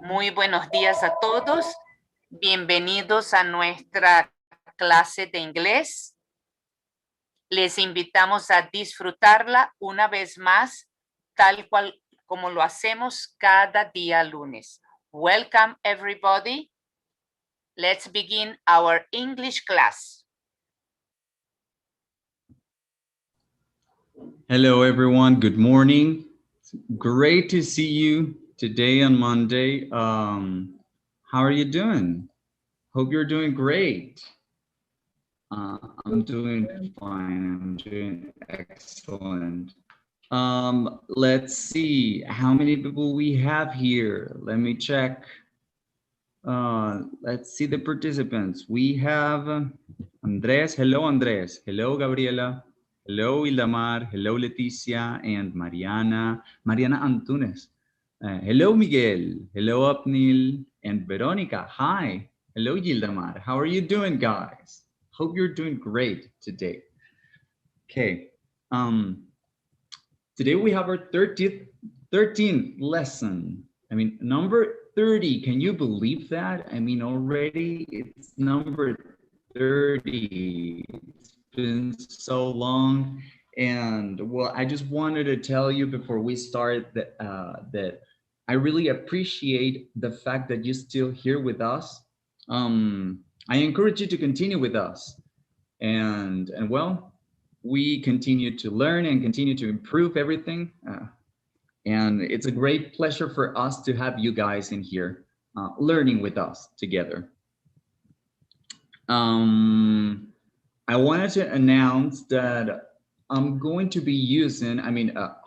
Muy buenos días a todos. Bienvenidos a nuestra clase de inglés. Les invitamos a disfrutarla una vez más, tal cual como lo hacemos cada día lunes. Welcome everybody. Let's begin our English class. Hello everyone, good morning. It's great to see you today on Monday. How are you doing? Hope you're doing great. I'm doing fine, I'm doing excellent. Let's see how many people we have here. Let me check. Let's see the participants. We have Andres. Hello, Andres. Hello, Gabriela. Hello, Ildamar. Hello, Leticia and Mariana. Mariana Antunes. Hello, Miguel. Hello, Apnil and Veronica. Hi. Hello, Gildamar. How are you doing, guys? Hope you're doing great today. Okay. Today we have our 13th lesson. I mean, number 30. Can you believe that? I mean, already it's number 30. It's been so long. And well, I just wanted to tell you before we start that, that I really appreciate the fact that you're still here with us. I encourage you to continue with us. And well, we continue to learn and continue to improve everything. And it's a great pleasure for us to have you guys in here learning with us together. I wanted to announce that I'm going to be using,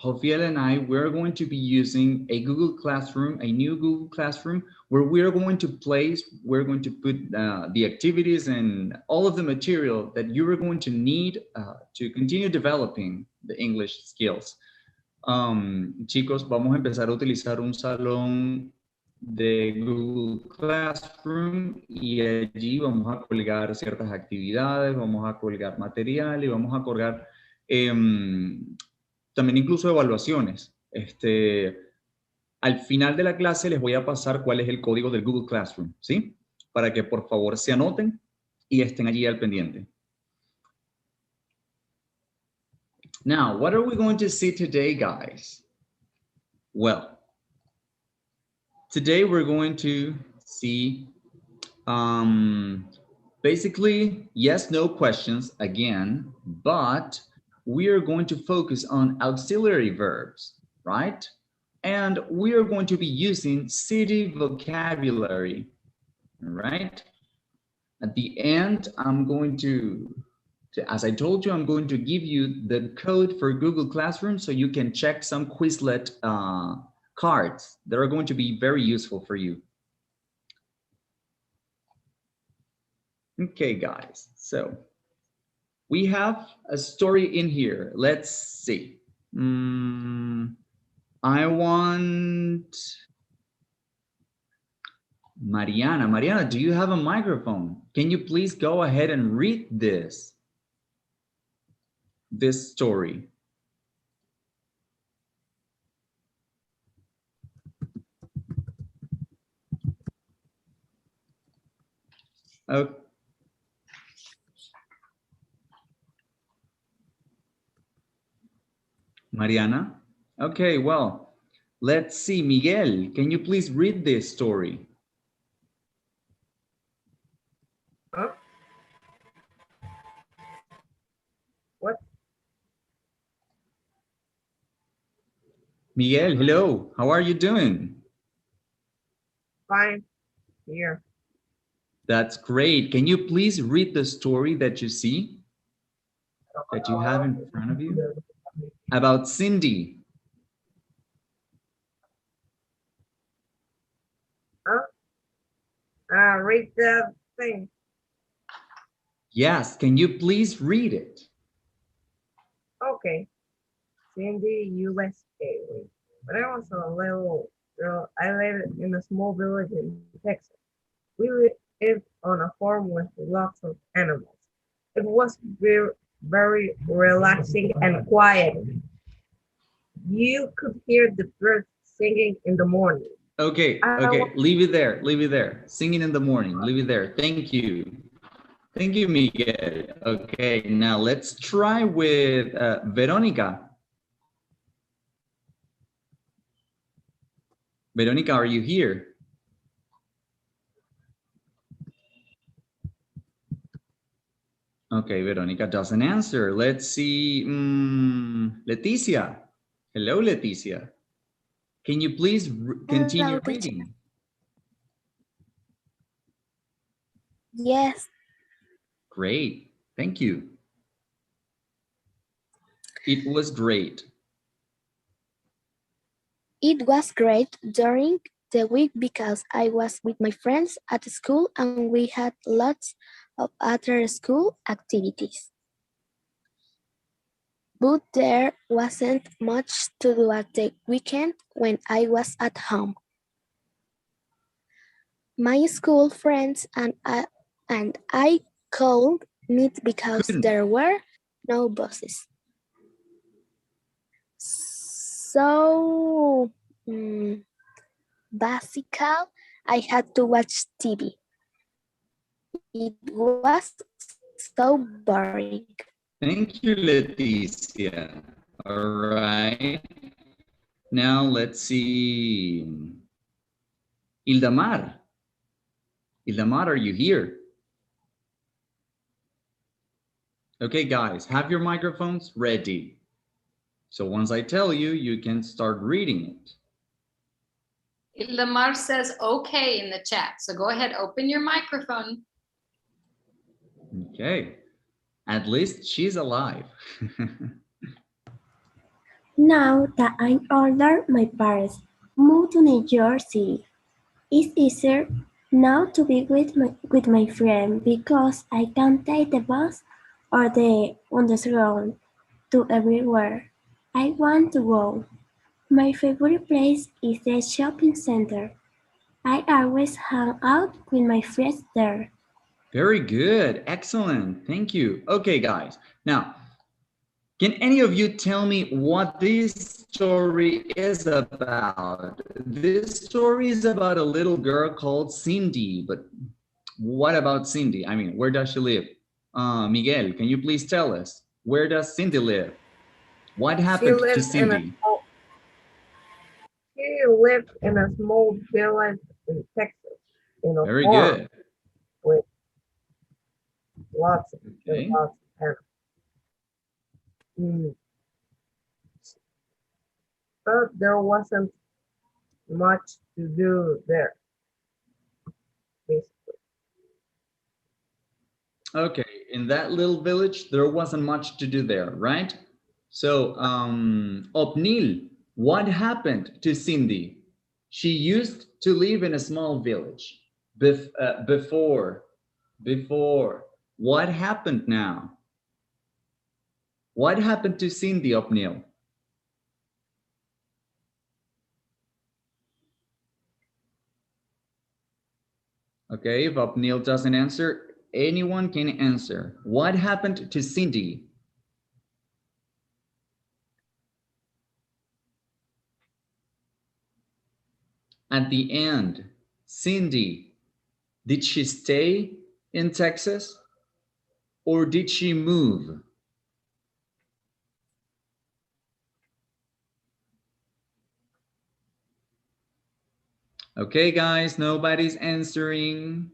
Jofiel and I, we're going to be using a Google Classroom, a new Google Classroom, where we're going to put the activities and all of the material that you are going to need to continue developing the English skills. Chicos, vamos a empezar a utilizar un salón de Google Classroom y allí vamos a colgar ciertas actividades, vamos a colgar material y vamos a colgar también incluso evaluaciones. Al final de la clase les voy a pasar cuál es el código del Google Classroom, ¿sí? Para que por favor se anoten y estén allí al pendiente. Now, what are we going to see today, guys? Well, today we're going to see basically yes, no questions again, but we are going to focus on auxiliary verbs, right? And we are going to be using city vocabulary, right? At the end, I'm going to, as I told you, I'm going to give you the code for Google Classroom so you can check some Quizlet cards that are going to be very useful for you. Okay, guys, so we have a story in here. Let's see. I want Mariana. Mariana, do you have a microphone? Can you please go ahead and read this story? Okay. Mariana? Okay, well, let's see. Miguel, can you please read this story? Huh? What? Miguel, hello. How are you doing? Fine. Here. That's great. Can you please read the story that you see, that you have in front of you? About Cindy. Huh? Read the thing. Yes, can you please read it? Okay. Cindy, USA. When I was a little girl, I lived in a small village in Texas. We lived on a farm with lots of animals. It was very, very relaxing and quiet. You could hear the birds singing in the morning. Okay, okay, leave it there, leave it there. Singing in the morning, leave it there. Thank you. Thank you, Miguel. Okay, now let's try with Veronica. Veronica, are you here? Okay, Veronica doesn't answer. Let's see, Leticia. Hello, Leticia. Can you please continue Hello, teacher. reading? Yes, Great, thank you. It was great. it was great during the week because I was with my friends at school and we had lots of other school activities. But there wasn't much to do at the weekend when I was at home. My school friends and I could meet because Couldn't. there were no buses. So, basically, I had to watch TV. It was so boring. Thank you, Leticia. All right. Now let's see. Ildamar. Ildamar, are you here? Okay, guys, have your microphones ready. So once I tell you, you can start reading it. Ildamar says okay in the chat. So go ahead, open your microphone. Okay. At least she's alive. Now that I'm older, my parents moved to New York City. It's easier now to be with my friend because I can take the bus or the underground to everywhere I want to go. My favorite place is the shopping center. I always hang out with my friends there. Very good. Excellent. Thank you. Okay, guys. Now, can any of you tell me what this story is about? This story is about a little girl called Cindy, but what about Cindy? I mean, where does she live? Miguel, can you please tell us, where does Cindy live? What happened to Cindy? She lived in a small village in Texas, in a Very farm good. with lots Okay. and lots of animals. But there wasn't much to do there, basically. Okay, in that little village, there wasn't much to do there, right? So, Opnil, what happened to Cindy? She used to live in a small village before. What happened now? What happened to Cindy, Opnil? Okay, if Opnil doesn't answer, anyone can answer. What happened to Cindy? At the end, Cindy, did she stay in Texas or did she move? Okay, guys, nobody's answering.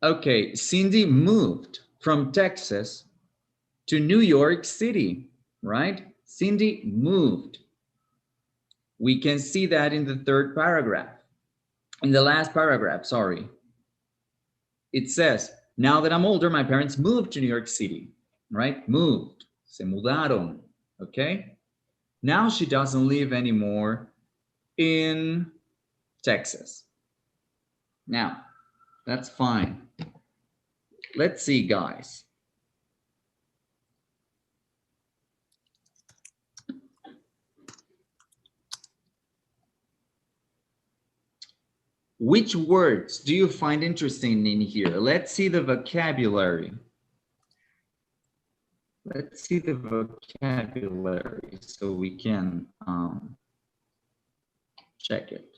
Okay, Cindy moved from Texas to New York City, right? Cindy moved. We can see that in the third paragraph. In the last paragraph, sorry. It says, now that I'm older, my parents moved to New York City, right? Moved, se mudaron, okay? Now she doesn't live anymore in Texas. Now, that's fine. Let's see, guys. Which words do you find interesting in here? Let's see the vocabulary. Let's see the vocabulary so we can check it.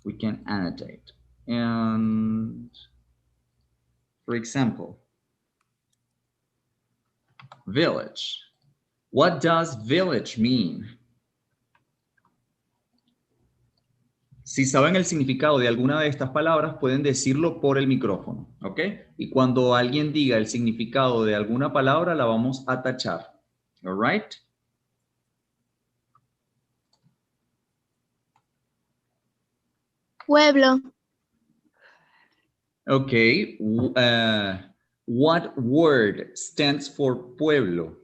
We can annotate. And for example, village. What does village mean? Si saben el significado de alguna de estas palabras, pueden decirlo por el micrófono, ¿ok? Y cuando alguien diga el significado de alguna palabra, la vamos a tachar, all right? Pueblo. Okay, what word stands for pueblo?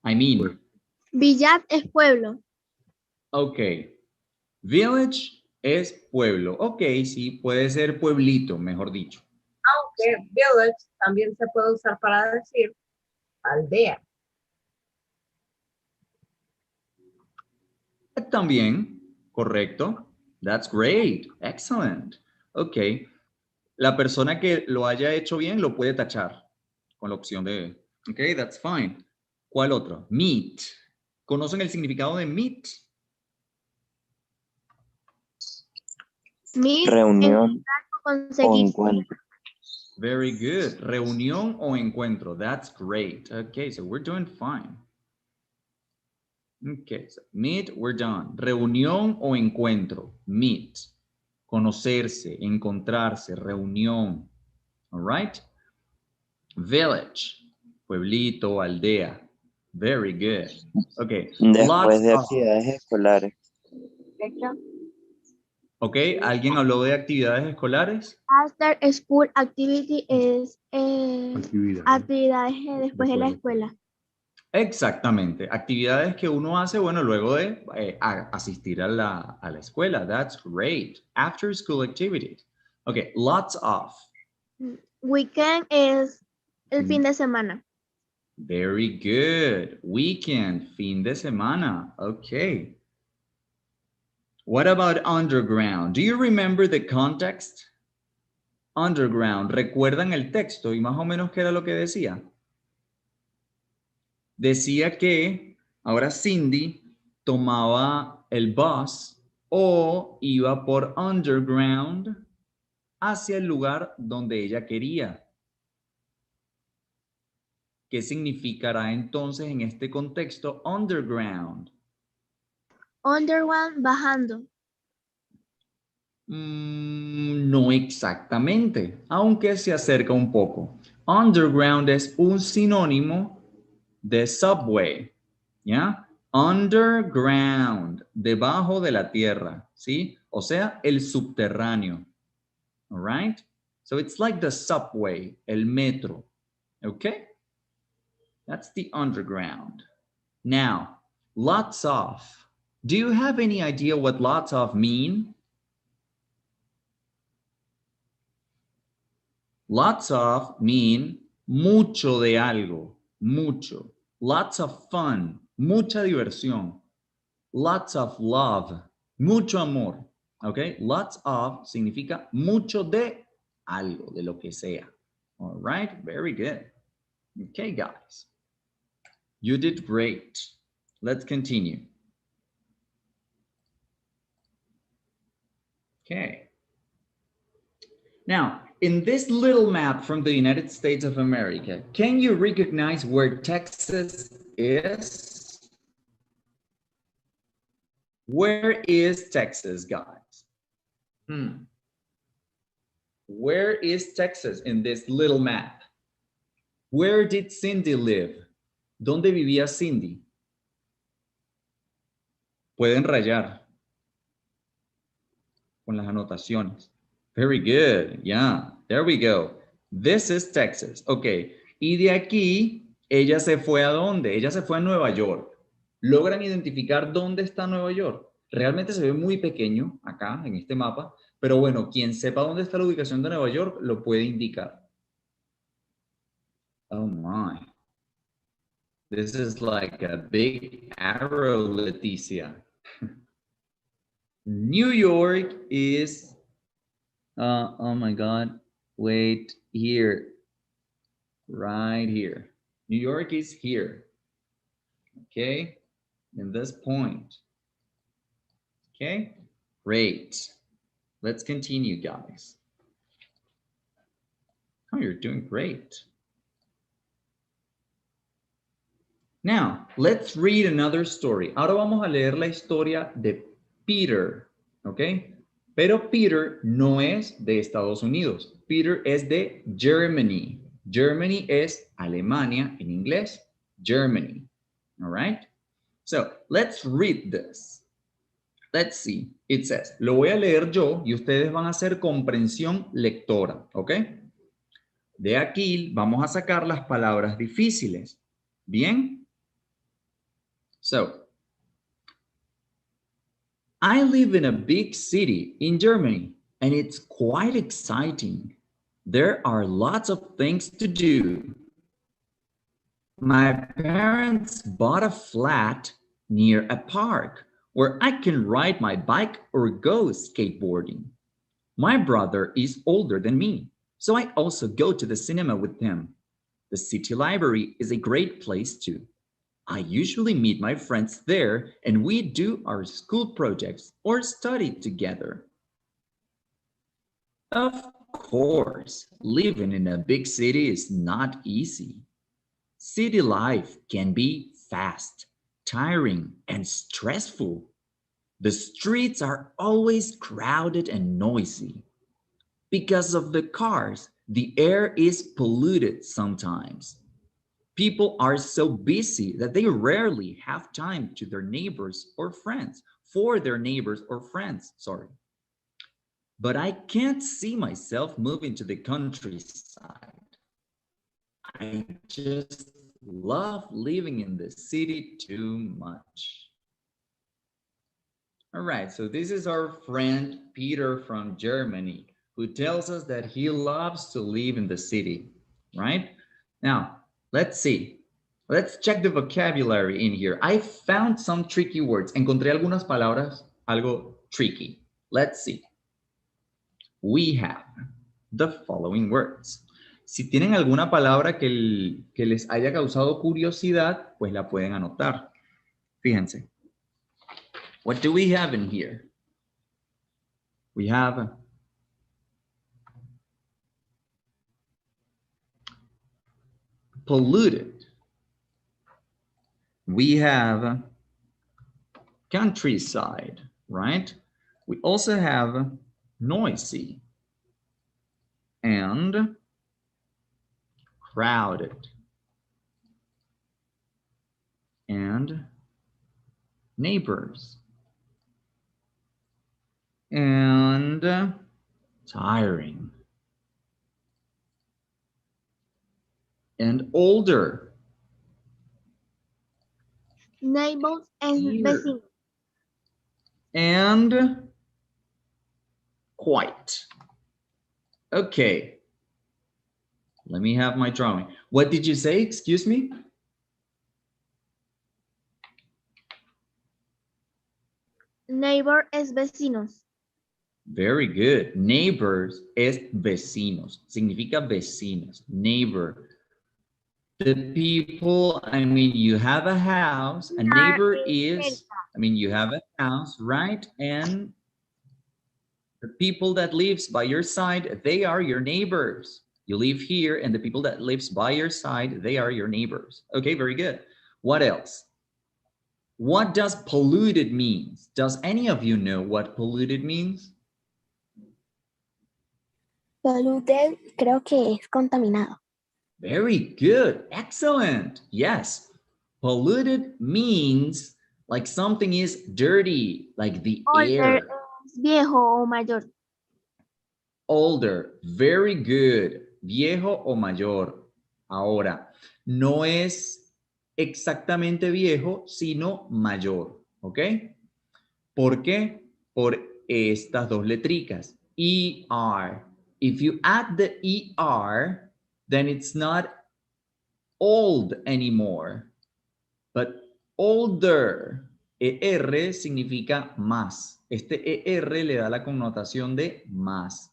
I mean, Village es pueblo. okay, village es pueblo. Ok, sí, puede ser pueblito, mejor dicho. Aunque village también se puede usar para decir aldea. También, correcto. That's great. Excellent. Ok. La persona que lo haya hecho bien lo puede tachar con la opción de... Ok, that's fine. ¿Cuál otro? Meet. ¿Conocen el significado de meet? Meet, Reunión o conseguir. encuentro. Very good. Reunión o encuentro. That's great. Okay, so we're doing fine. Okay, so meet, we're done. Reunión o encuentro. Meet. Conocerse, encontrarse, reunión. All right? Village. Pueblito, aldea. Very good. Okay. Después de of... actividades escolares. Ok, ¿alguien habló de actividades escolares? After school activity es actividades después de la escuela. Exactamente, actividades que uno hace, bueno, luego de asistir a la escuela. That's great. After school activities. Okay, lots of. Weekend es el fin de semana. Very good. Weekend, fin de semana. Okay. What about underground? Do you remember the context? Underground, ¿recuerdan el texto y más o menos qué era lo que decía? Decía que ahora Cindy tomaba el bus o iba por underground hacia el lugar donde ella quería. ¿Qué significará entonces en este contexto underground? Underground, bajando. No exactamente, aunque se acerca un poco. Underground es un sinónimo de subway, ¿ya? Underground, debajo de la tierra, ¿sí? O sea, el subterráneo, all right? So it's like the subway, el metro, okay? That's the underground. Now, lots of. Do you have any idea what lots of mean? Lots of mean mucho de algo, mucho. Lots of fun, mucha diversión. Lots of love, mucho amor. Okay, lots of significa mucho de algo, de lo que sea. All right, very good. Okay, guys. You did great. Let's continue. Okay. Now, in this little map from the United States of America, can you recognize where Texas is? Where is Texas, guys? Where is Texas in this little map? Where did Cindy live? ¿Dónde vivía Cindy? Pueden rayar con las anotaciones. Very good. Yeah, there we go. This is Texas. Ok. Y de aquí, ella se fue ¿a dónde? Ella se fue a Nueva York. ¿Logran identificar dónde está Nueva York? Realmente se ve muy pequeño acá en este mapa, pero bueno, quien sepa dónde está la ubicación de Nueva York lo puede indicar. Oh my. This is like a big arrow, Leticia. New York is, oh my God, wait, here, right here. New York is here, okay, in this point, okay, great. Let's continue, guys. Oh, you're doing great. Now, let's read another story. Ahora vamos a leer la historia de Peter, ¿ok? Pero Peter no es de Estados Unidos. Peter es de Germany. Germany es Alemania en inglés. Germany, all right? So, let's read this. Let's see. It says, lo voy a leer yo y ustedes van a hacer comprensión lectora, ¿ok? De aquí vamos a sacar las palabras difíciles. ¿Bien? So, I live in a big city in Germany, and it's quite exciting. There are lots of things to do. My parents bought a flat near a park where I can ride my bike or go skateboarding. My brother is older than me, so I also go to the cinema with him. The city library is a great place too. I usually meet my friends there and we do our school projects or study together. Of course, living in a big city is not easy. City life can be fast, tiring, and stressful. The streets are always crowded and noisy. Because of the cars, the air is polluted sometimes. People are so busy that they rarely have time to their neighbors or friends, for their neighbors or friends, sorry. But I can't see myself moving to the countryside. I just love living in the city too much. All right, so this is our friend Peter from Germany, who tells us that he loves to live in the city, right? Now, let's see. Let's check the vocabulary in here. I found some tricky words. Encontré algunas palabras algo tricky. Let's see. We have the following words. Si tienen alguna palabra que les haya causado curiosidad, pues la pueden anotar. Fíjense. What do we have in here? We have polluted. We have countryside, right? We also have noisy and crowded and neighbors and tiring and older. Neighbors and vecinos. And quite. Okay. Let me have my drawing. What did you say? Excuse me? Neighbor es vecinos. Very good. Neighbors es vecinos. Significa vecinos. Neighbor. The people, I mean, you have a house. A neighbor is, I mean, you have a house, right? And the people that lives by your side, they are your neighbors. You live here and the people that lives by your side, they are your neighbors. Okay, very good. What else? What does polluted means? Does any of you know what polluted means? Polluted creo que es contaminado. Very good. Excellent. Yes. Polluted means like something is dirty, like the air. Older es viejo o mayor. Older. Very good. Viejo o mayor. Ahora, no es exactamente viejo, sino mayor. ¿Ok? ¿Por qué? Por estas dos letricas. ER. If you add the ER, then it's not old anymore. But older, ER significa más. Este ER le da la connotación de más.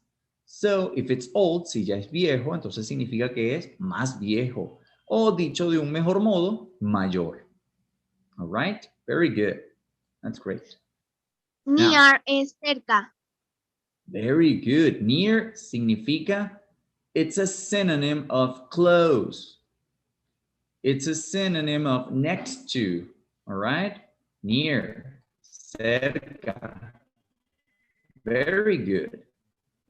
So, if it's old, si ya es viejo, entonces significa que es más viejo. O dicho de un mejor modo, mayor. All right? Very good. That's great. Near es cerca. Very good. Near significa it's a synonym of close. It's a synonym of next to. All right? Near, cerca. Very good.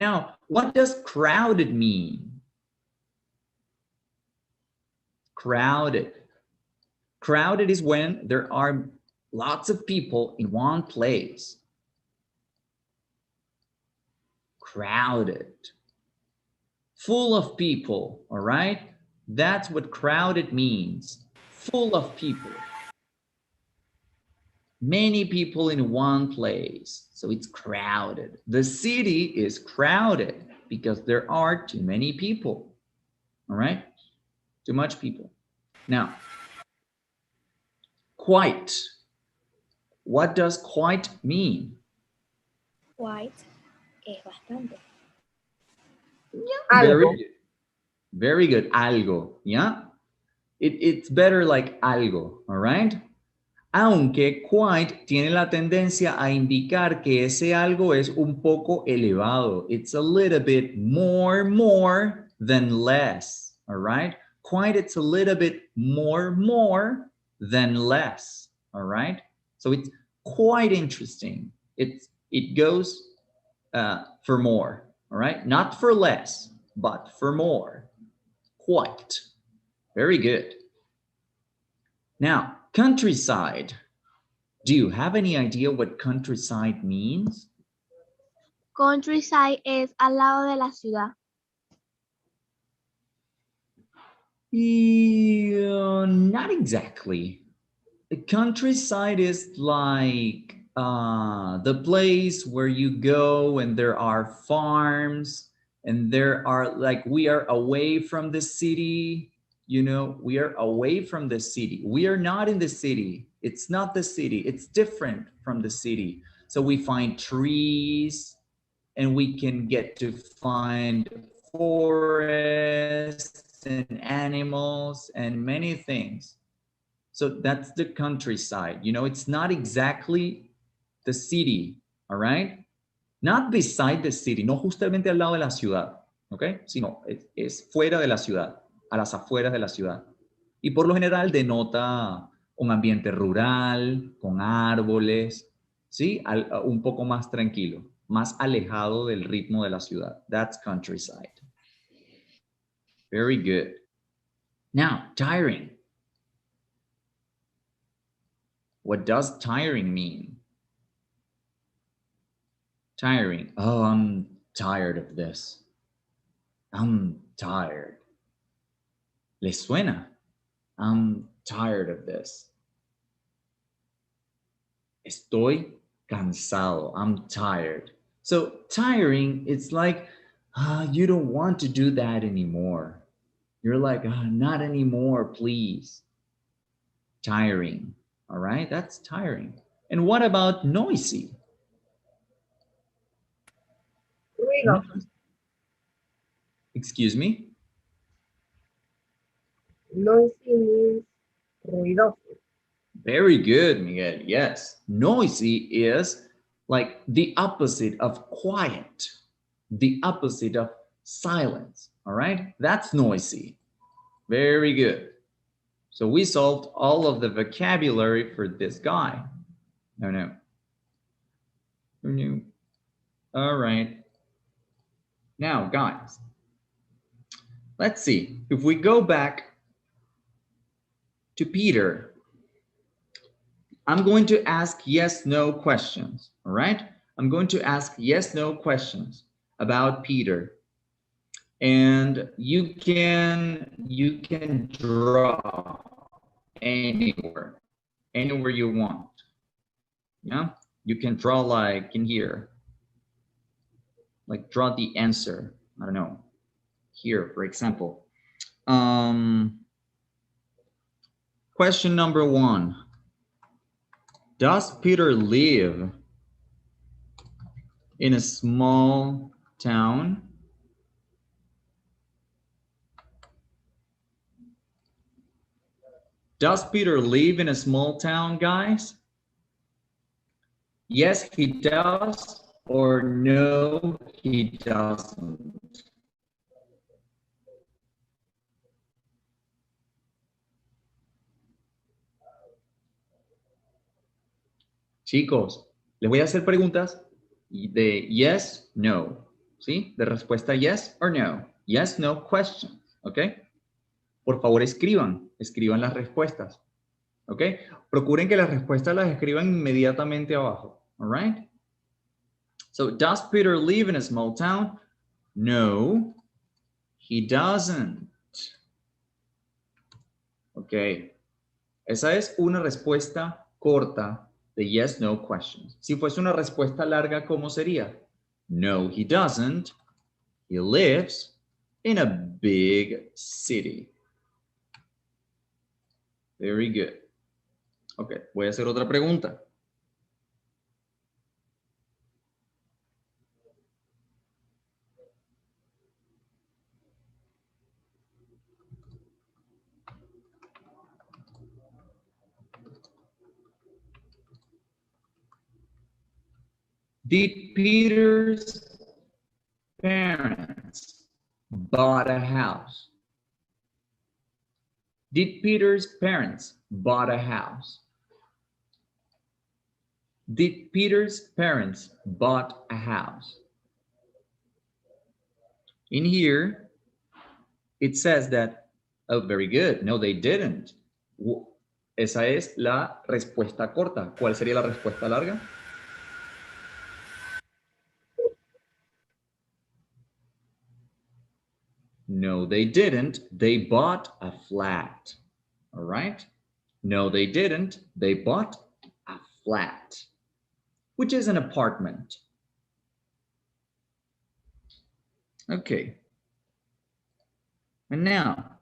Now, what does crowded mean? Crowded. Crowded is when there are lots of people in one place. Crowded. Full of people, all right? That's what crowded means. Full of people. Many people in one place. So it's crowded. The city is crowded because there are too many people. All right? Too much people. Now, quite. What does quite mean? Quite es bastante. Very Algo. good. Very good. Algo. Yeah? It's better like algo. All right? Aunque quite tiene la tendencia a indicar que ese algo es un poco elevado. It's a little bit more than less, all right? Quite, it's a little bit more than less, all right? So it's quite interesting. It goes for more, all right? Not for less, but for more. Quite. Very good. Now, countryside. Do you have any idea what countryside means? Countryside es al lado de la ciudad. Yeah, not exactly. The countryside is like the place where you go and there are farms and there are like we are away from the city. You know, we are away from the city. We are not in the city. It's not the city. It's different from the city. So we find trees and we can get to find forests and animals and many things. So that's the countryside. You know, it's not exactly the city, all right? Not beside the city, no justamente al lado de la ciudad, ¿ok? Sino es fuera de la ciudad, a las afueras de la ciudad. Y por lo general denota un ambiente rural, con árboles, ¿sí? Un poco más tranquilo, más alejado del ritmo de la ciudad. That's countryside. Very good. Now, tiring. What does tiring mean? Tiring. Oh, I'm tired of this. I'm tired. ¿Les suena? I'm tired of this. Estoy cansado. I'm tired. So tiring, it's like you don't want to do that anymore. You're like, not anymore, please. Tiring. All right, that's tiring. And what about noisy? Ruidoso. Excuse me? Noisy means ruidoso. Very good, Miguel. Yes. Noisy is like the opposite of quiet, the opposite of silence. All right. That's noisy. Very good. So we solved all of the vocabulary for this guy. No. All right. Now, guys, let's see. If we go back to Peter, I'm going to ask yes, no questions, all right? I'm going to ask yes, no questions about Peter. And you can draw anywhere you want. Yeah? You can draw like in here. Like draw the answer. I don't know. Here, for example. Question number 1. Does Peter live in a small town? Does Peter live in a small town, guys? Yes, he does, or no, he doesn't. Chicos, les voy a hacer preguntas de yes, no, ¿sí? De respuesta yes or no. Yes, no question, ¿ok? Por favor, escriban las respuestas, ¿ok? Procuren que las respuestas las escriban inmediatamente abajo, all right? So, does Peter live in a small town? No, he doesn't. Ok, esa es una respuesta corta de yes, no questions. Si fuese una respuesta larga, ¿cómo sería? No, he doesn't. He lives in a big city. Very good. Ok, voy a hacer otra pregunta. Did Peter's parents bought a house? Did Peter's parents bought a house? Did Peter's parents bought a house? In here, it says that, oh, very good. No, they didn't. Esa es la respuesta corta. ¿Cuál sería la respuesta larga? No, they didn't. They bought a flat. All right? No, they didn't. They bought a flat, which is an apartment. Okay. And now,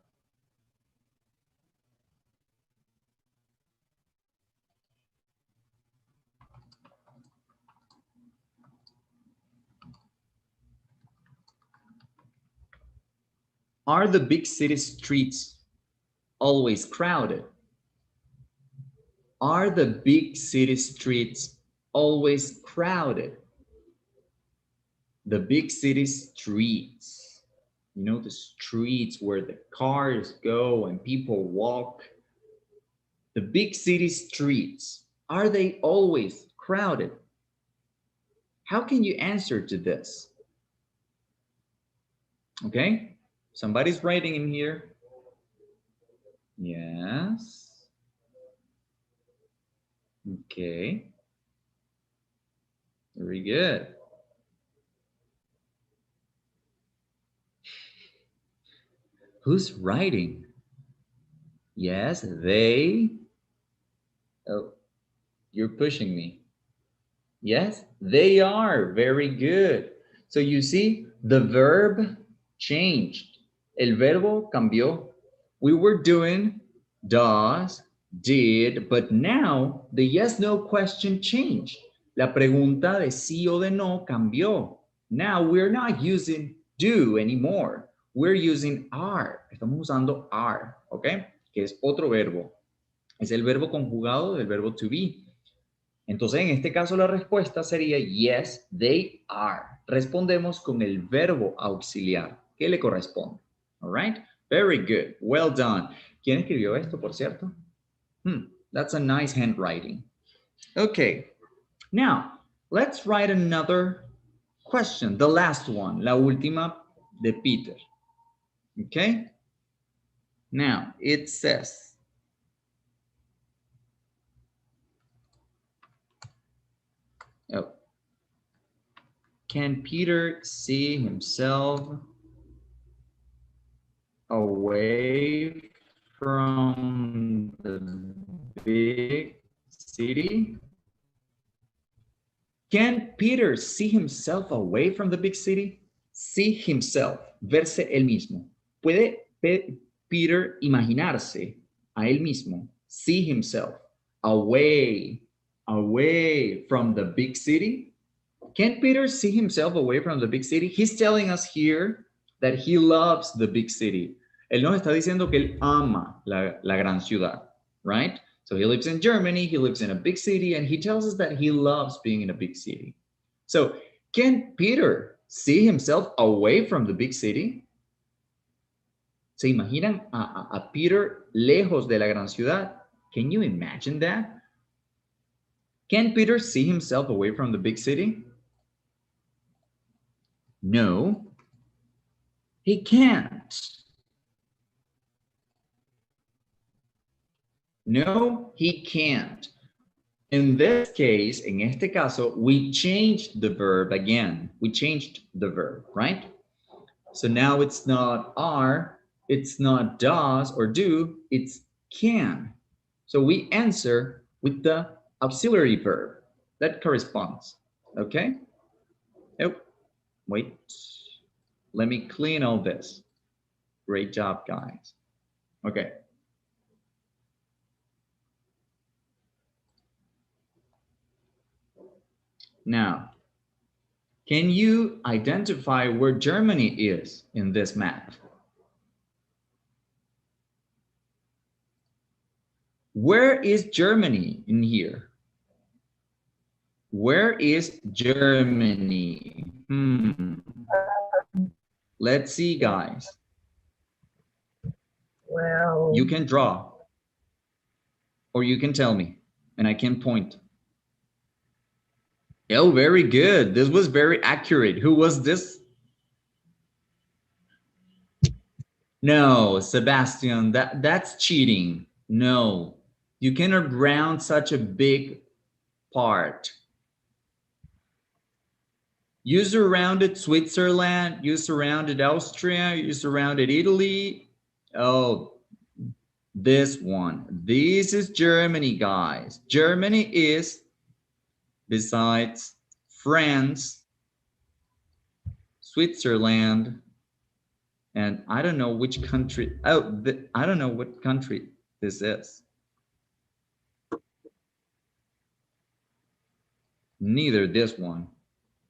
are the big city streets always crowded? Are the big city streets always crowded? The big city streets, you know, the streets where the cars go and people walk. The big city streets, are they always crowded? How can you answer to this? Okay, somebody's writing in here. Yes. Okay. Very good. Who's writing? Yes, they. Oh, you're pushing me. Yes, they are. Very good. So you see, the verb changed. El verbo cambió. We were doing does, did, but now the yes, no question changed. La pregunta de sí o de no cambió. Now we're not using do anymore. We're using are. Estamos usando are, ¿ok? Que es otro verbo. Es el verbo conjugado del verbo to be. Entonces, en este caso, la respuesta sería yes, they are. Respondemos con el verbo auxiliar que le corresponde. All right? Very good. Well done. ¿Quién escribió esto, por cierto? That's a nice handwriting. Okay. Now, let's write another question. The last one. La última de Peter. Okay? Now, it says, oh, can Peter see himself away from the big city? Can Peter see himself away from the big city? See himself, verse él mismo. ¿Puede Peter imaginarse a él mismo see himself away from the big city? Can Peter see himself away from the big city? He's telling us here that he loves the big city. Él nos está diciendo que él ama la gran ciudad, right? So he lives in Germany, he lives in a big city, and he tells us that he loves being in a big city. So can Peter see himself away from the big city? ¿Se imaginan a Peter lejos de la gran ciudad? Can you imagine that? Can Peter see himself away from the big city? No, he can't. No, he can't. In this case, en este caso, we changed the verb again. We changed the verb, right? So now it's not are, it's not does or do, it's can. So we answer with the auxiliary verb that corresponds, okay? Oh, wait, let me clean all this. Great job, guys. Okay. Now, can you identify where Germany is in this map? Where is Germany in here? Where is Germany? Let's see, guys. Well, You can draw, or you can tell me, and I can point. Oh, very good. This was very accurate. Who was this? No, Sebastian, that's cheating. No, you cannot round such a big part. You surrounded Switzerland, you surrounded Austria, you surrounded Italy. Oh, this one. This is Germany, guys. Germany is, besides France, Switzerland, and I don't know which country. Oh, I don't know what country this is. Neither this one.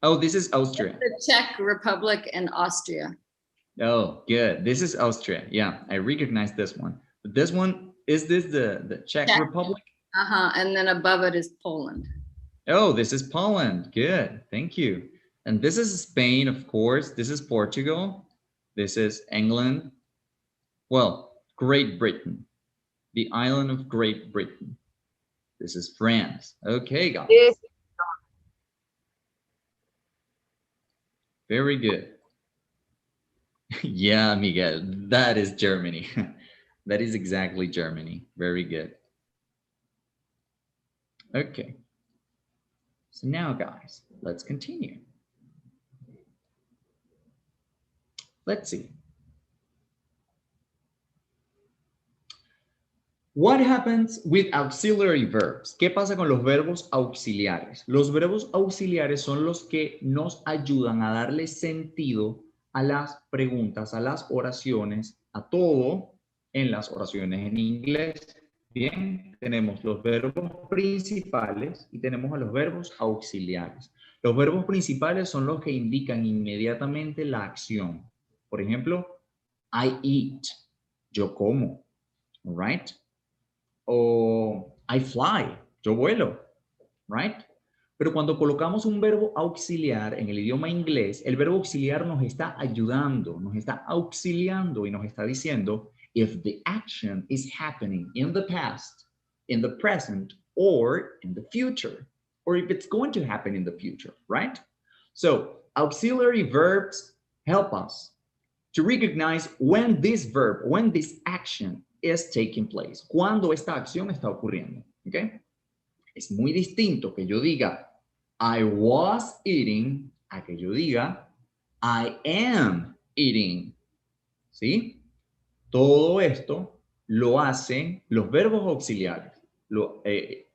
Oh, this is Austria. The Czech Republic and Austria. Oh, good. This is Austria. Yeah, I recognize this one. But this one, is this the Czech Republic? And then above it is Poland. Oh, this is Poland. Good. Thank you. And this is Spain, of course. This is Portugal. This is England. Well, Great Britain. The island of Great Britain. This is France. Okay, guys. yes, Very good. Yeah, Miguel, that is Germany. That is exactly Germany. Very good. Okay. So now, guys, let's continue. Let's see. What happens with auxiliary verbs? ¿Qué pasa con los verbos auxiliares? Los verbos auxiliares son los que nos ayudan a darle sentido a las preguntas, a las oraciones, a todo en las oraciones en inglés. Bien, tenemos los verbos principales y tenemos a los verbos auxiliares. Los verbos principales son los que indican inmediatamente la acción. Por ejemplo, I eat, yo como, right? O I fly, yo vuelo, right? Pero cuando colocamos un verbo auxiliar en el idioma inglés, el verbo auxiliar nos está ayudando, nos está auxiliando y nos está diciendo if the action is happening in the past, in the present, or in the future, or if it's going to happen in the future, right? So auxiliary verbs help us to recognize when this verb, when this action is taking place, cuando esta acción está ocurriendo, ¿ok? Es muy distinto que yo diga I was eating a que yo diga I am eating, ¿sí? Todo esto lo hacen los verbos auxiliares.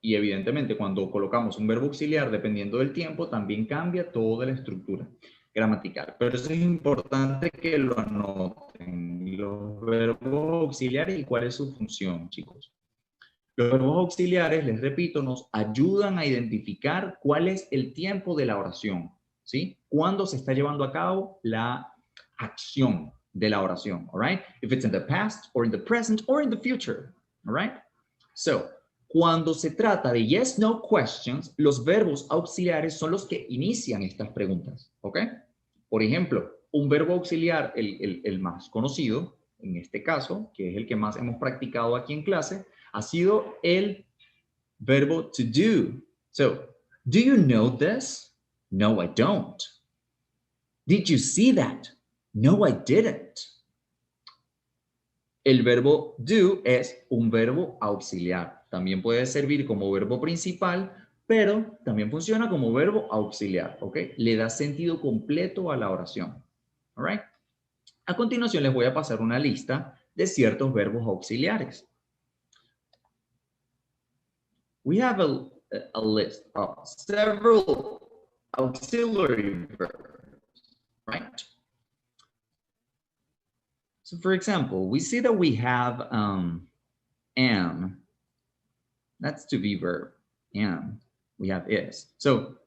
Y evidentemente cuando colocamos un verbo auxiliar, dependiendo del tiempo, también cambia toda la estructura gramatical. Pero eso es importante que lo anoten, los verbos auxiliares y cuál es su función, chicos. Los verbos auxiliares, les repito, nos ayudan a identificar cuál es el tiempo de la oración, ¿sí? Cuándo se está llevando a cabo la acción de la oración, all right? If it's in the past or in the present or in the future, all right? So, cuando se trata de yes, no questions, los verbos auxiliares son los que inician estas preguntas, ¿ok? Por ejemplo, un verbo auxiliar, el más conocido, en este caso, que es el que más hemos practicado aquí en clase, ha sido el verbo to do. So, do you know this? No, I don't. Did you see that? No, I didn't. El verbo do es un verbo auxiliar. También puede servir como verbo principal, pero también funciona como verbo auxiliar, ¿ok? Le da sentido completo a la oración, all right? A continuación les voy a pasar una lista de ciertos verbos auxiliares. We have a list of several auxiliary verbs, right? So for example, we see that we have am. That's to be verb, am. We have is. So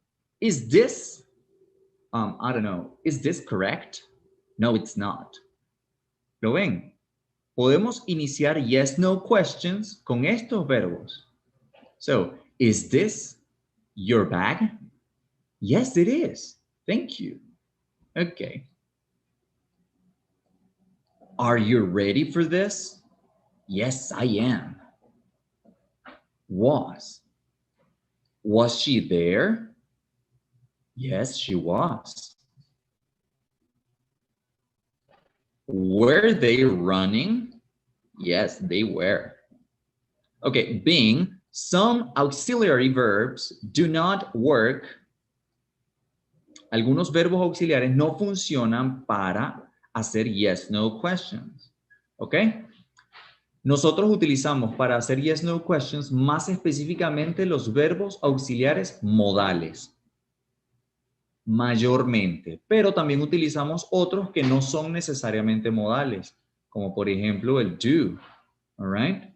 is this, I don't know, is this correct? No, it's not. ¿Lo ven? Podemos iniciar yes, no questions con estos verbos. So, is this your bag? Yes, it is. Thank you. Okay. Are you ready for this? Yes, I am. Was. Was she there? Yes, she was. Were they running? Yes, they were. Okay, being, some auxiliary verbs do not work. Algunos verbos auxiliares no funcionan para hacer yes, no questions. ¿Ok? Nosotros utilizamos para hacer yes, no questions más específicamente los verbos auxiliares modales. Mayormente. Pero también utilizamos otros que no son necesariamente modales. Como por ejemplo el do. All right?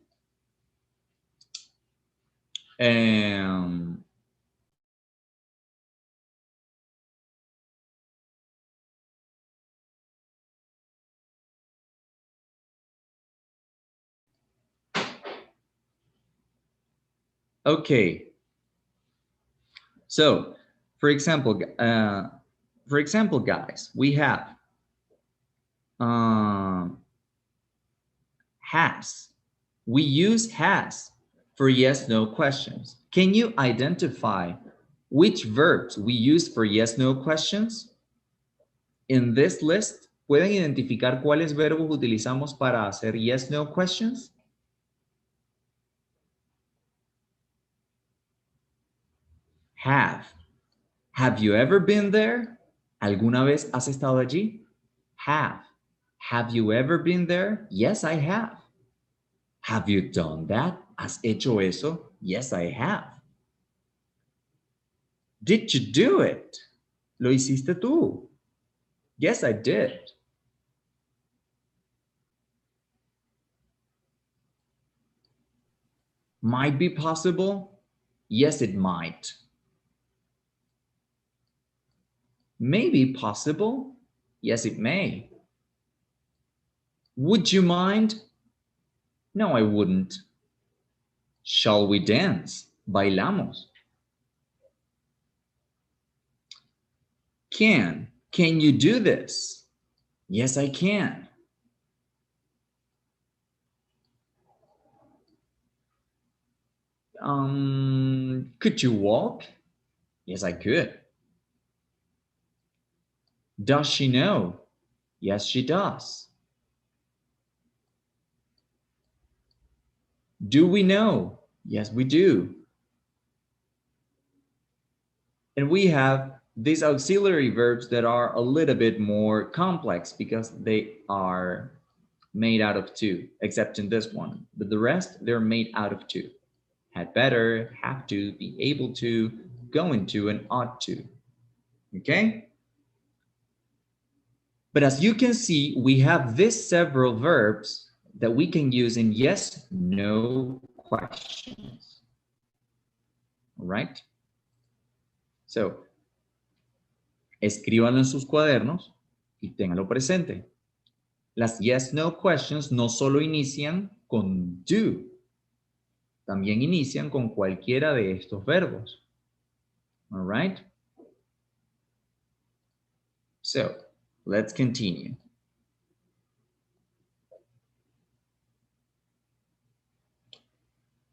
Okay. So, for example, guys, we have has. We use has for yes, no questions. Can you identify which verbs we use for yes, no questions? In this list, ¿pueden identificar cuáles verbos utilizamos para hacer yes, no questions? Have. Have you ever been there? ¿Alguna vez has estado allí? Have. Have you ever been there? Yes, I have. Have you done that? ¿Has hecho eso? Yes, I have. Did you do it? ¿Lo hiciste tú? Yes, I did. Might be possible? Yes, it might. Maybe possible? Yes, it may. Would you mind? No, I wouldn't. Shall we dance? Bailamos. Can you do this? Yes, I can. Could you walk? Yes, I could. Does she know? Yes, she does. Do we know? Yes, we do. And we have these auxiliary verbs that are a little bit more complex because they are made out of two, except in this one. But the rest, they're made out of two. Had better, have to, be able to, going to, and ought to. Okay? But as you can see, we have these several verbs that we can use in yes, no questions. All right? So, escríbanlo en sus cuadernos y ténganlo presente. Las yes, no questions no solo inician con do, también inician con cualquiera de estos verbos. All right? So, let's continue.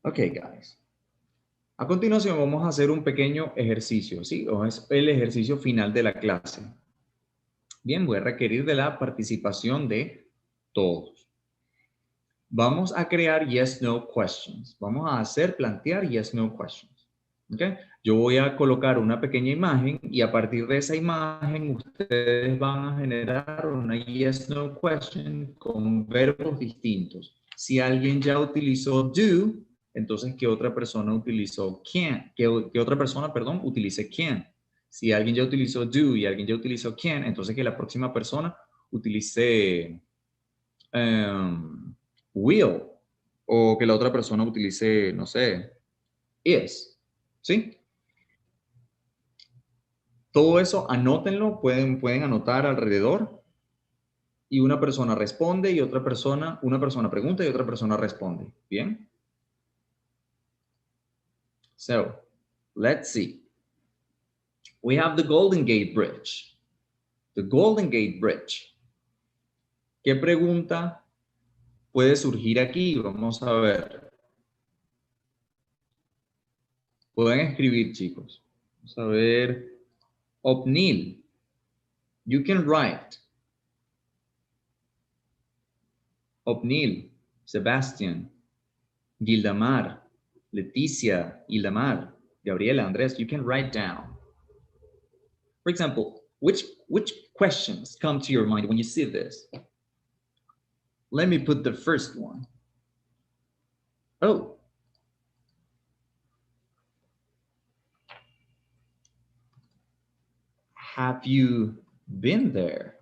Okay, guys. A continuación vamos a hacer un pequeño ejercicio, ¿sí? O es el ejercicio final de la clase. Bien, voy a requerir de la participación de todos. Vamos a crear yes, no questions. Vamos a plantear yes, no questions. ¿Okay? Yo voy a colocar una pequeña imagen y a partir de esa imagen ustedes van a generar una yes, no question con verbos distintos. Si alguien ya utilizó do, entonces que otra persona utilizó can, que otra persona, perdón, utilice can. Si alguien ya utilizó do y alguien ya utilizó can, entonces que la próxima persona utilice will, o que la otra persona utilice, no sé, is, ¿sí? Todo eso anótenlo, pueden anotar alrededor y una persona responde y una persona pregunta y otra persona responde, ¿bien? So, let's see. We have the Golden Gate Bridge. The Golden Gate Bridge. ¿Qué pregunta puede surgir aquí? Vamos a ver. Pueden escribir, chicos. Vamos a ver. Opnil. You can write. Opnil. Sebastian. Gildamar. Leticia. Ildamar. Gabriela. Andres. You can write down. For example, which questions come to your mind when you see this? Let me put the first one. Oh. Have you been there?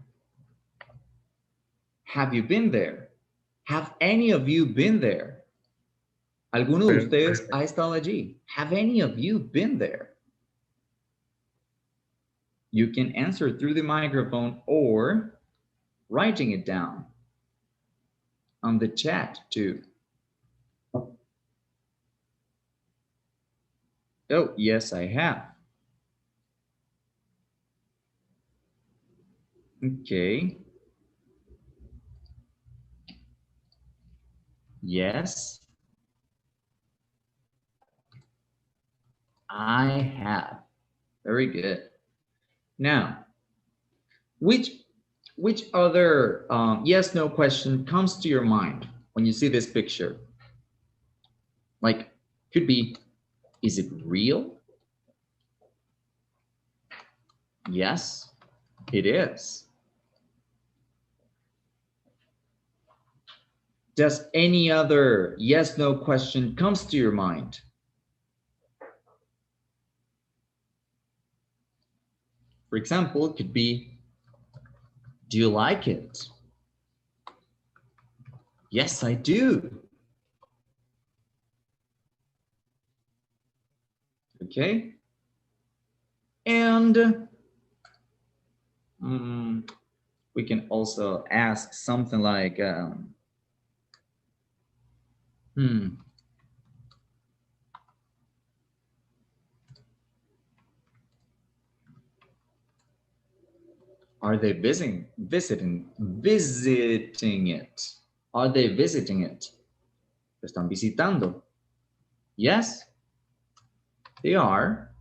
Have you been there? Have any of you been there? ¿Alguno de ustedes ha estado allí? Have any of you been there? You can answer through the microphone or writing it down on the chat too. Oh, yes, I have. Okay. Yes, I have. Very good. Now, which other yes, no question comes to your mind when you see this picture? Like, could be, is it real? Yes, it is. Does any other yes, no question comes to your mind? For example, it could be, do you like it? Yes, I do. Okay. And we can also ask something like, are they visiting it? Are they visiting it? ¿Lo están visitando? Yes, they are.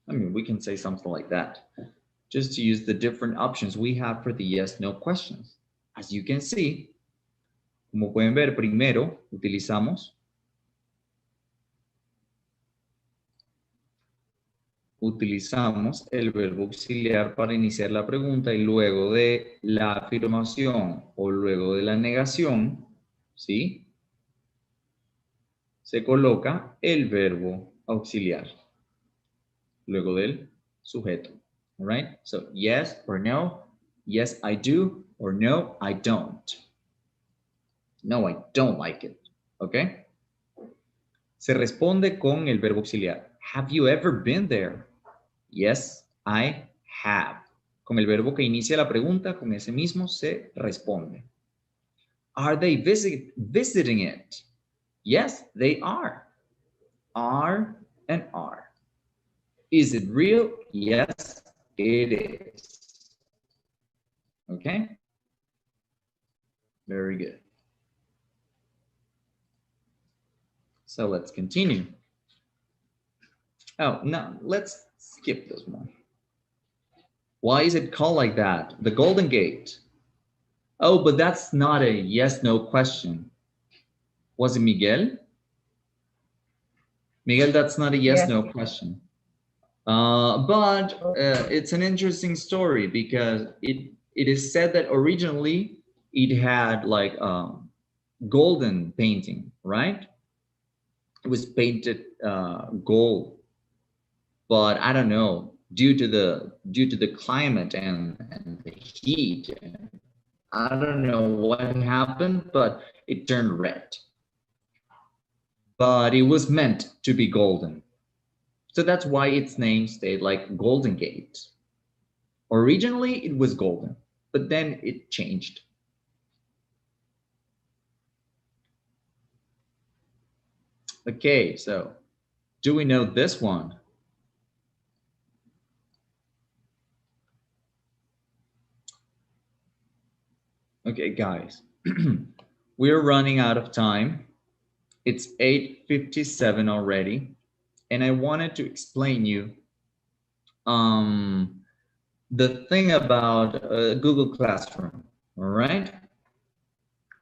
I mean, we can say something like that. Just to use the different options we have for the yes, no questions. As you can see, como pueden ver, primero utilizamos el verbo auxiliar para iniciar la pregunta y luego de la afirmación o luego de la negación, ¿sí? Se coloca el verbo auxiliar luego del sujeto. All right? So, yes or no, yes, I do, or no, I don't. No, I don't like it. Okay? Se responde con el verbo auxiliar. Have you ever been there? Yes, I have. Con el verbo que inicia la pregunta, con ese mismo se responde. Are they visiting it? Yes, they are. Are and are. Is it real? Yes, it is. Okay? Very good. So let's continue. Oh, no, let's skip this one. Why is it called like that? The Golden Gate. Oh, but that's not a yes-no question. Was it Miguel? Miguel, that's not a yes-no question. But it's an interesting story because it is said that originally it had like golden painting, right? It was painted gold, but I don't know, due to the climate and the heat, I don't know what happened, but it turned red. But it was meant to be golden. So that's why its name stayed like Golden Gate. Originally, it was golden, but then it changed. Okay, so do we know this one? Okay, guys, we're running out of time. It's 8:57 already, and I wanted to explain you the thing about Google Classroom, all right?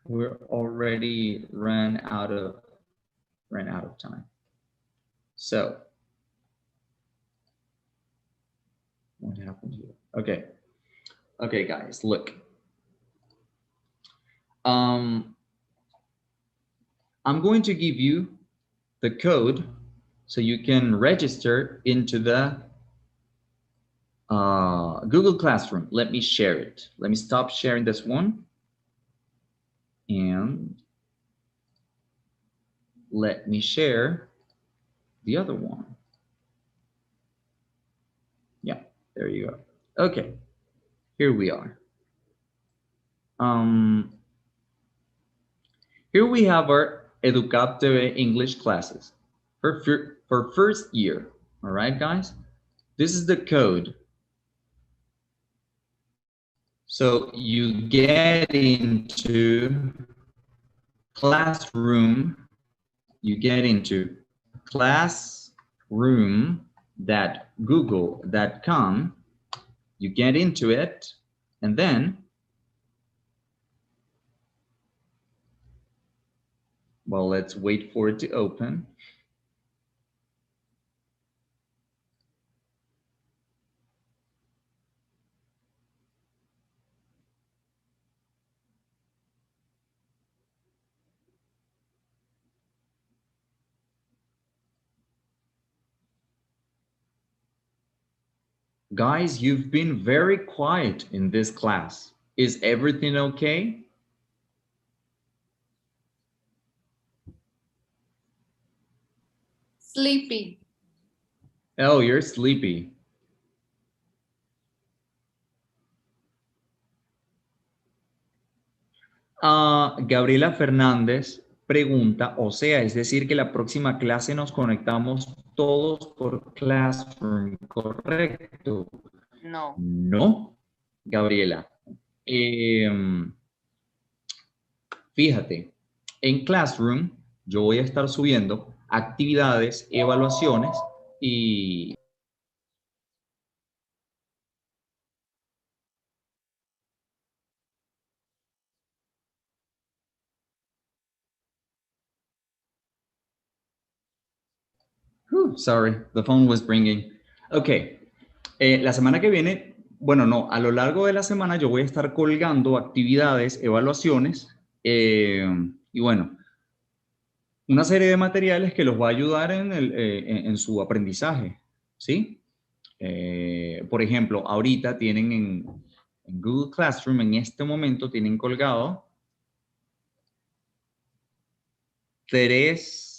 We're already ran out of time. So what happened here? Okay, guys, look. I'm going to give you the code so you can register into the Google Classroom. Let me share it. Let me stop sharing this one. And let me share the other one. Yeah, there you go. Okay, here we are. Here we have our Educab TV English classes for first year. All right, guys? This is the code. So you get into Classroom, you get into classroom.google.com, you get into it, and then, well, let's wait for it to open. Guys, you've been very quiet in this class. Is everything okay? Sleepy. Oh, you're sleepy. Gabriela Fernández pregunta, o sea, es decir que la próxima clase nos conectamos todos por Classroom, ¿correcto? No. No, Gabriela. Fíjate, en Classroom yo voy a estar subiendo actividades, evaluaciones y... Sorry, the phone was ringing. Ok, la semana que viene, bueno, no, a lo largo de la semana yo voy a estar colgando actividades, evaluaciones y bueno, una serie de materiales que los va a ayudar en su aprendizaje, ¿sí? Por ejemplo, ahorita tienen en Google Classroom, en este momento tienen colgado 3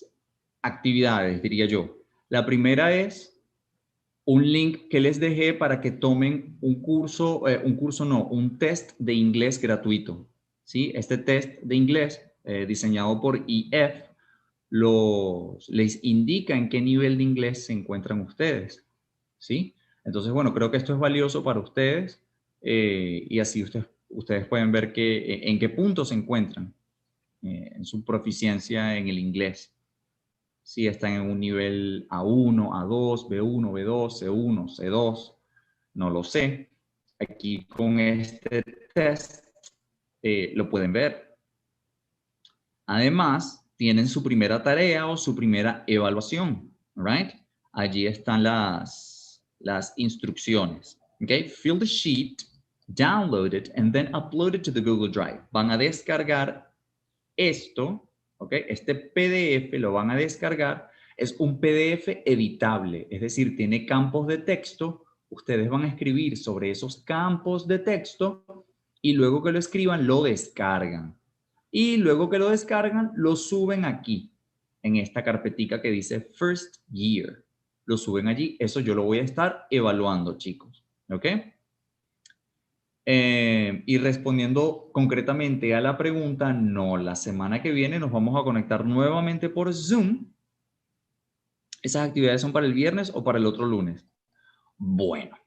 actividades, diría yo. La primera es un link que les dejé para que tomen un test de inglés gratuito. ¿Sí? Este test de inglés diseñado por EF les indica en qué nivel de inglés se encuentran ustedes. ¿Sí? Entonces, bueno, creo que esto es valioso para ustedes y así ustedes pueden ver en qué punto se encuentran en su proficiencia en el inglés. Si están en un nivel A1, A2, B1, B2, C1, C2, no lo sé. Aquí con este test lo pueden ver. Además, tienen su primera tarea o su primera evaluación, right? Allí están las instrucciones. Okay, fill the sheet, download it, and then upload it to the Google Drive. Van a descargar esto, ¿ok? Este PDF lo van a descargar. Es un PDF editable, es decir, tiene campos de texto. Ustedes van a escribir sobre esos campos de texto y luego que lo escriban, lo descargan. Y luego que lo descargan, lo suben aquí, en esta carpetica que dice First Year. Lo suben allí. Eso yo lo voy a estar evaluando, chicos. ¿Ok? Y respondiendo concretamente a la pregunta, no, la semana que viene nos vamos a conectar nuevamente por Zoom. ¿Esas actividades son para el viernes o para el otro lunes? Bueno,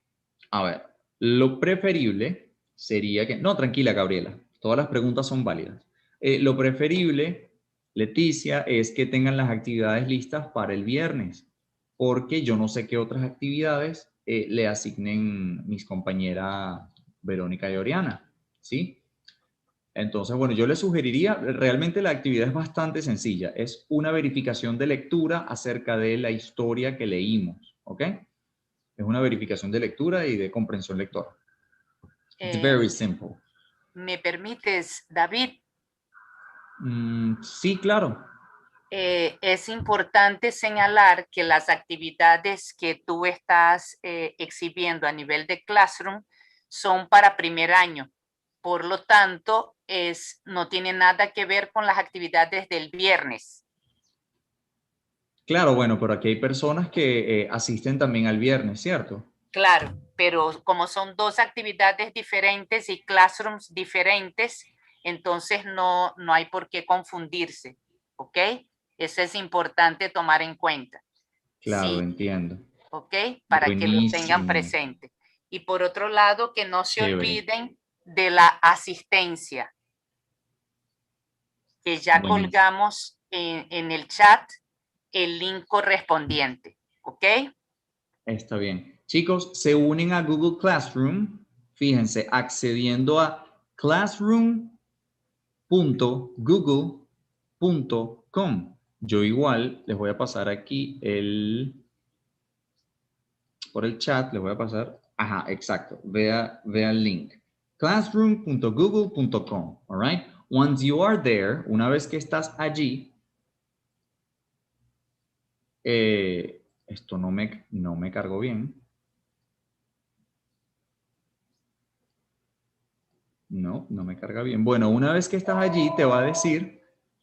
a ver, lo preferible sería que... No, tranquila, Gabriela, todas las preguntas son válidas. Lo preferible, Leticia, es que tengan las actividades listas para el viernes, porque yo no sé qué otras actividades le asignen mis compañeras Verónica y Oriana, ¿sí? Entonces, bueno, yo les sugeriría, realmente la actividad es bastante sencilla, es una verificación de lectura acerca de la historia que leímos, ¿ok? Es una verificación de lectura y de comprensión lectora. It's very simple. ¿Me permites, David? Sí, claro. Es importante señalar que las actividades que tú estás exhibiendo a nivel de Classroom son para primer año. Por lo tanto, no tiene nada que ver con las actividades del viernes. Claro, bueno, pero aquí hay personas que asisten también al viernes, ¿cierto? Claro, pero como son dos actividades diferentes y classrooms diferentes, entonces no hay por qué confundirse, ¿ok? Eso es importante tomar en cuenta. Claro, Sí, entiendo. ¿ok? Para que lo tengan Buenísimo. presente. Y por otro lado, que no se Chévere. olviden de la asistencia, que ya Buenísimo. colgamos en el chat el link correspondiente, ¿ok? Está bien. Chicos, se unen a Google Classroom, fíjense, accediendo a classroom.google.com. Yo igual les voy a pasar aquí por el chat, les voy a pasar, ajá, exacto, vea el link. Classroom.google.com, all right? Once you are there, una vez que estás allí, esto no me cargó bien. No me carga bien. Bueno, una vez que estás allí, te va a decir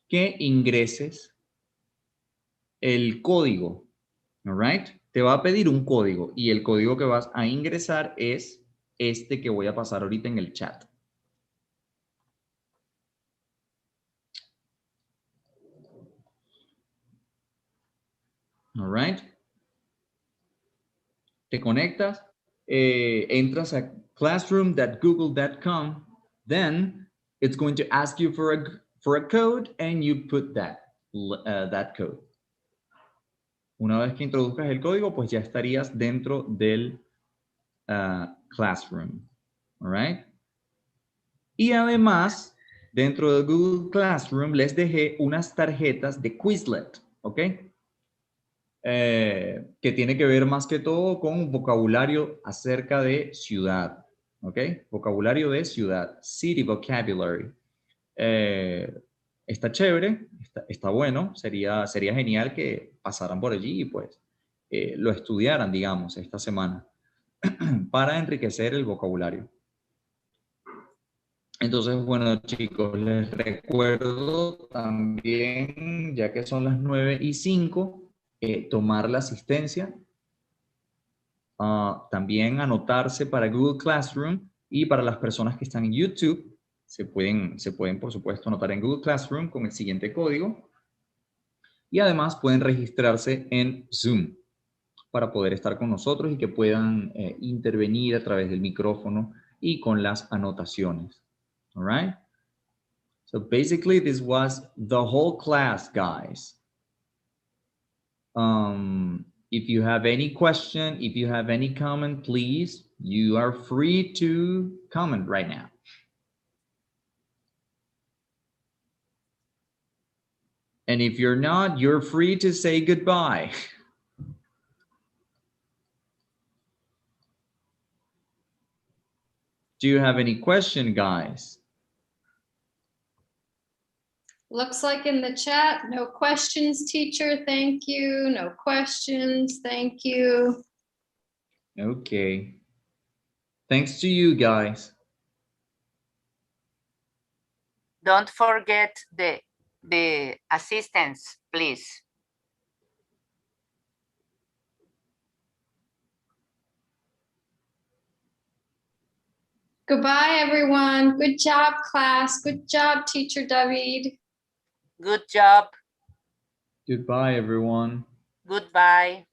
que ingreses el código. All right? Te va a pedir un código y el código que vas a ingresar es este que voy a pasar ahorita en el chat. All right? Te conectas, entras a classroom.google.com, then it's going to ask you for a code and you put that code. Una vez que introduzcas el código, pues ya estarías dentro del Classroom. All right? Y además, dentro de Google Classroom les dejé unas tarjetas de Quizlet, ¿ok? Que tiene que ver más que todo con un vocabulario acerca de ciudad, ¿ok? Vocabulario de ciudad, city vocabulary. Está chévere, está bueno, sería genial que pasaran por allí y pues lo estudiaran, digamos, esta semana para enriquecer el vocabulario. Entonces, bueno, chicos, les recuerdo también, ya que son las 9:05, tomar la asistencia. También anotarse para Google Classroom y para las personas que están en YouTube, se pueden, por supuesto, anotar en Google Classroom con el siguiente código. Y además pueden registrarse en Zoom para poder estar con nosotros y que puedan intervenir a través del micrófono y con las anotaciones. All right? So basically, this was the whole class, guys. If you have any question, if you have any comment, please, you are free to comment right now. And if you're not, you're free to say goodbye. Do you have any question, guys? Looks like in the chat, no questions, teacher. Thank you. No questions. Thank you. Okay. Thanks to you, guys. Don't forget the assistants, please. Goodbye, everyone. Good job, class. Good job, teacher David. Good job. Goodbye, everyone. Goodbye.